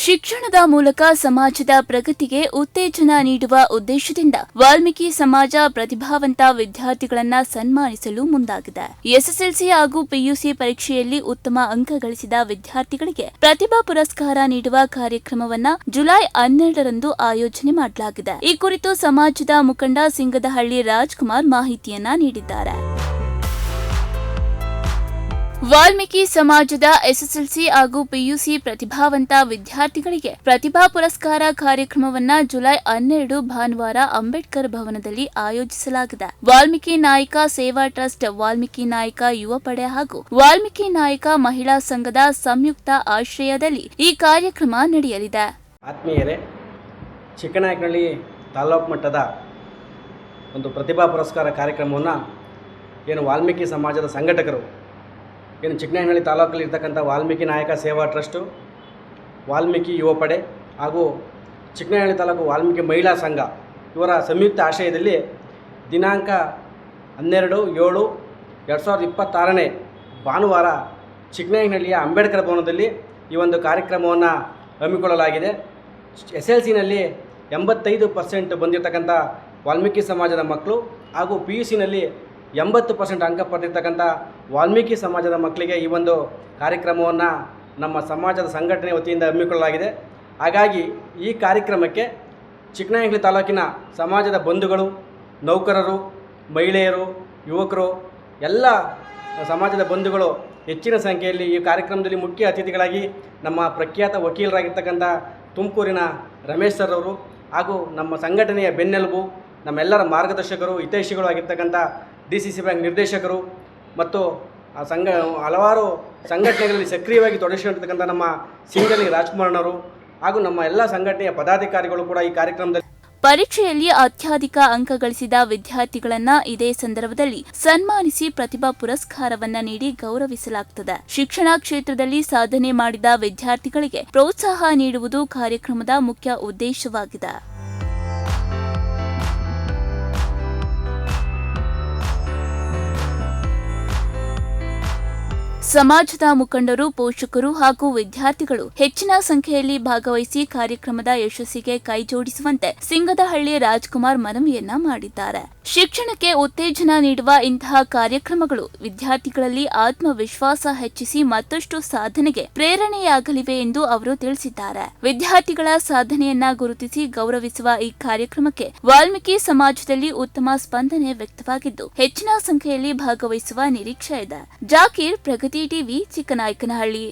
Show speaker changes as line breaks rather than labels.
ಶಿಕ್ಷಣದ ಮೂಲಕ ಸಮಾಜದ ಪ್ರಗತಿಗೆ ಉತ್ತೇಜನ ನೀಡುವ ಉದ್ದೇಶದಿಂದ ವಾಲ್ಮೀಕಿ ಸಮಾಜ ಪ್ರತಿಭಾವಂತ ವಿದ್ಯಾರ್ಥಿಗಳನ್ನು ಸನ್ಮಾನಿಸಲು ಮುಂದಾಗಿದೆ. ಎಸ್ಎಸ್ಎಲ್ಸಿ ಹಾಗೂ ಪಿಯುಸಿ ಪರೀಕ್ಷೆಯಲ್ಲಿ ಉತ್ತಮ ಅಂಕ ಗಳಿಸಿದ ವಿದ್ಯಾರ್ಥಿಗಳಿಗೆ ಪ್ರತಿಭಾ ಪುರಸ್ಕಾರ ನೀಡುವ ಕಾರ್ಯಕ್ರಮವನ್ನು ಜುಲೈ 12ರಂದು ಆಯೋಜನೆ ಮಾಡಲಾಗಿದೆ. ಈ ಕುರಿತು ಸಮಾಜದ ಮುಖಂಡ ಸಿಂಗದಹಳ್ಳಿ ರಾಜ್ಕುಮಾರ್ ಮಾಹಿತಿಯನ್ನ ನೀಡಿದ್ದಾರೆ. ವಾಲ್ಮೀಕಿ ಸಮಾಜದ ಎಸ್ಎಸ್ಎಲ್ಸಿ ಹಾಗೂ ಪಿಯುಸಿ ಪ್ರತಿಭಾವಂತ ವಿದ್ಯಾರ್ಥಿಗಳಿಗೆ ಪ್ರತಿಭಾ ಪುರಸ್ಕಾರ ಕಾರ್ಯಕ್ರಮವನ್ನ ಜುಲೈ 12 ಭಾನುವಾರ ಅಂಬೇಡ್ಕರ್ ಭವನದಲ್ಲಿ ಆಯೋಜಿಸಲಾಗಿದೆ. ವಾಲ್ಮೀಕಿ ನಾಯಕ ಸೇವಾ ಟ್ರಸ್ಟ್, ವಾಲ್ಮೀಕಿ ನಾಯಕ ಯುವ ಪಡೆ ಹಾಗೂ ವಾಲ್ಮೀಕಿ ನಾಯಕ ಮಹಿಳಾ ಸಂಘದ ಸಂಯುಕ್ತ ಆಶ್ರಯದಲ್ಲಿ ಈ ಕಾರ್ಯಕ್ರಮ ನಡೆಯಲಿದೆ.
ಆತ್ಮೀಯರೇ, ಚಿಕ್ಕನಾಯಕನಹಳ್ಳಿ ತಾಲೂಕು ಮಟ್ಟದ ಒಂದು ಪ್ರತಿಭಾ ಪುರಸ್ಕಾರ ಕಾರ್ಯಕ್ರಮವನ್ನು ಏನು ವಾಲ್ಮೀಕಿ ಸಮಾಜದ ಸಂಘಟಕರು ಏನು ಚಿಕ್ಕನಾಯಕನಹಳ್ಳಿ ತಾಲೂಕಲ್ಲಿ ಇರ್ತಕ್ಕಂಥ ವಾಲ್ಮೀಕಿ ನಾಯಕ ಸೇವಾ ಟ್ರಸ್ಟು, ವಾಲ್ಮೀಕಿ ಯುವ ಪಡೆ ಹಾಗೂ ಚಿಕ್ಕನಾಯಕನಹಳ್ಳಿ ತಾಲೂಕು ವಾಲ್ಮೀಕಿ ಮಹಿಳಾ ಸಂಘ ಇವರ ಸಂಯುಕ್ತ ಆಶ್ರಯದಲ್ಲಿ ದಿನಾಂಕ 12/7/2026 ಭಾನುವಾರ ಚಿಕ್ಕನಾಯಕನಹಳ್ಳಿಯ ಅಂಬೇಡ್ಕರ್ ಭವನದಲ್ಲಿ ಈ ಒಂದು ಕಾರ್ಯಕ್ರಮವನ್ನು ಹಮ್ಮಿಕೊಳ್ಳಲಾಗಿದೆ. SLCನಲ್ಲಿ 85% ಬಂದಿರತಕ್ಕಂಥ ವಾಲ್ಮೀಕಿ ಸಮಾಜದ ಮಕ್ಕಳು ಹಾಗೂ PUCನಲ್ಲಿ 80% ಅಂಕ ಪಡೆದಿರ್ತಕ್ಕಂಥ ವಾಲ್ಮೀಕಿ ಸಮಾಜದ ಮಕ್ಕಳಿಗೆ ಈ ಒಂದು ಕಾರ್ಯಕ್ರಮವನ್ನು ನಮ್ಮ ಸಮಾಜದ ಸಂಘಟನೆ ವತಿಯಿಂದ ಹಮ್ಮಿಕೊಳ್ಳಲಾಗಿದೆ. ಹಾಗಾಗಿ ಈ ಕಾರ್ಯಕ್ರಮಕ್ಕೆ ಚಿಕ್ಕನಾಯಕನಹಳ್ಳಿ ತಾಲೂಕಿನ ಸಮಾಜದ ಬಂಧುಗಳು, ನೌಕರರು, ಮಹಿಳೆಯರು, ಯುವಕರು ಎಲ್ಲ ಸಮಾಜದ ಬಂಧುಗಳು ಹೆಚ್ಚಿನ ಸಂಖ್ಯೆಯಲ್ಲಿ ಈ ಕಾರ್ಯಕ್ರಮದಲ್ಲಿ ಮುಖ್ಯ ಅತಿಥಿಗಳಾಗಿ ನಮ್ಮ ಪ್ರಖ್ಯಾತ ವಕೀಲರಾಗಿರ್ತಕ್ಕಂಥ ತುಮಕೂರಿನ ರಮೇಶ್ ಸರ್ ಅವರು ಹಾಗೂ ನಮ್ಮ ಸಂಘಟನೆಯ ಬೆನ್ನೆಲುಬು, ನಮ್ಮೆಲ್ಲರ ಮಾರ್ಗದರ್ಶಕರು, ಹಿತೈಷಿಗಳು ಆಗಿರ್ತಕ್ಕಂಥ DCC ಬ್ಯಾಂಕ್ ನಿರ್ದೇಶಕರು ಮತ್ತು ಹಲವಾರು ಸಂಘಟನೆಗಳಲ್ಲಿ ಸಕ್ರಿಯವಾಗಿ ತೊಡಗಿಸಿಕೊಂಡಿರ್ತಕ್ಕಂಥ ನಮ್ಮ ಸಿಂಗದಹಳ್ಳಿ ರಾಜ್ಕುಮಾರ್ನವರು ಹಾಗೂ ನಮ್ಮ ಎಲ್ಲ ಸಂಘಟನೆಯ ಪದಾಧಿಕಾರಿಗಳು ಕೂಡ ಈ ಕಾರ್ಯಕ್ರಮದಲ್ಲಿ
ಪರೀಕ್ಷೆಯಲ್ಲಿ ಅತ್ಯಧಿಕ ಅಂಕ ಗಳಿಸಿದ ವಿದ್ಯಾರ್ಥಿಗಳನ್ನ ಇದೇ ಸಂದರ್ಭದಲ್ಲಿ ಸನ್ಮಾನಿಸಿ ಪ್ರತಿಭಾ ಪುರಸ್ಕಾರವನ್ನ ನೀಡಿ ಗೌರವಿಸಲಾಗುತ್ತದೆ. ಶಿಕ್ಷಣ ಕ್ಷೇತ್ರದಲ್ಲಿ ಸಾಧನೆ ಮಾಡಿದ ವಿದ್ಯಾರ್ಥಿಗಳಿಗೆ ಪ್ರೋತ್ಸಾಹ ನೀಡುವುದು ಕಾರ್ಯಕ್ರಮದ ಮುಖ್ಯ ಉದ್ದೇಶವಾಗಿದೆ. ಸಮಾಜದ ಮುಖಂಡರು, ಪೋಷಕರು ಹಾಗೂ ವಿದ್ಯಾರ್ಥಿಗಳು ಹೆಚ್ಚಿನ ಸಂಖ್ಯೆಯಲ್ಲಿ ಭಾಗವಹಿಸಿ ಕಾರ್ಯಕ್ರಮದ ಯಶಸ್ಸಿಗೆ ಕೈಜೋಡಿಸುವಂತೆ ಸಿಂಗದಹಳ್ಳಿ ರಾಜ್ಕುಮಾರ್ ಮನವಿಯನ್ನ ಮಾಡಿದ್ದಾರೆ. ಶಿಕ್ಷಣಕ್ಕೆ ಉತ್ತೇಜನ ನೀಡುವ ಇಂತಹ ಕಾರ್ಯಕ್ರಮಗಳು ವಿದ್ಯಾರ್ಥಿಗಳಲ್ಲಿ ಆತ್ಮವಿಶ್ವಾಸ ಹೆಚ್ಚಿಸಿ ಮತ್ತಷ್ಟು ಸಾಧನೆಗೆ ಪ್ರೇರಣೆಯಾಗಲಿವೆ ಎಂದು ಅವರು ತಿಳಿಸಿದ್ದಾರೆ. ವಿದ್ಯಾರ್ಥಿಗಳ ಸಾಧನೆಯನ್ನ ಗುರುತಿಸಿ ಗೌರವಿಸುವ ಈ ಕಾರ್ಯಕ್ರಮಕ್ಕೆ ವಾಲ್ಮೀಕಿ ಸಮಾಜದಲ್ಲಿ ಉತ್ತಮ ಸ್ಪಂದನೆ ವ್ಯಕ್ತವಾಗಿದ್ದು ಹೆಚ್ಚಿನ ಸಂಖ್ಯೆಯಲ್ಲಿ ಭಾಗವಹಿಸುವ ನಿರೀಕ್ಷೆ ಇದೆ. ಜಾಕೀರ್, ಪ್ರಗತಿ ಟಿವಿ, ಚಿಕ್ಕನಾಯಕನಹಳ್ಳಿ.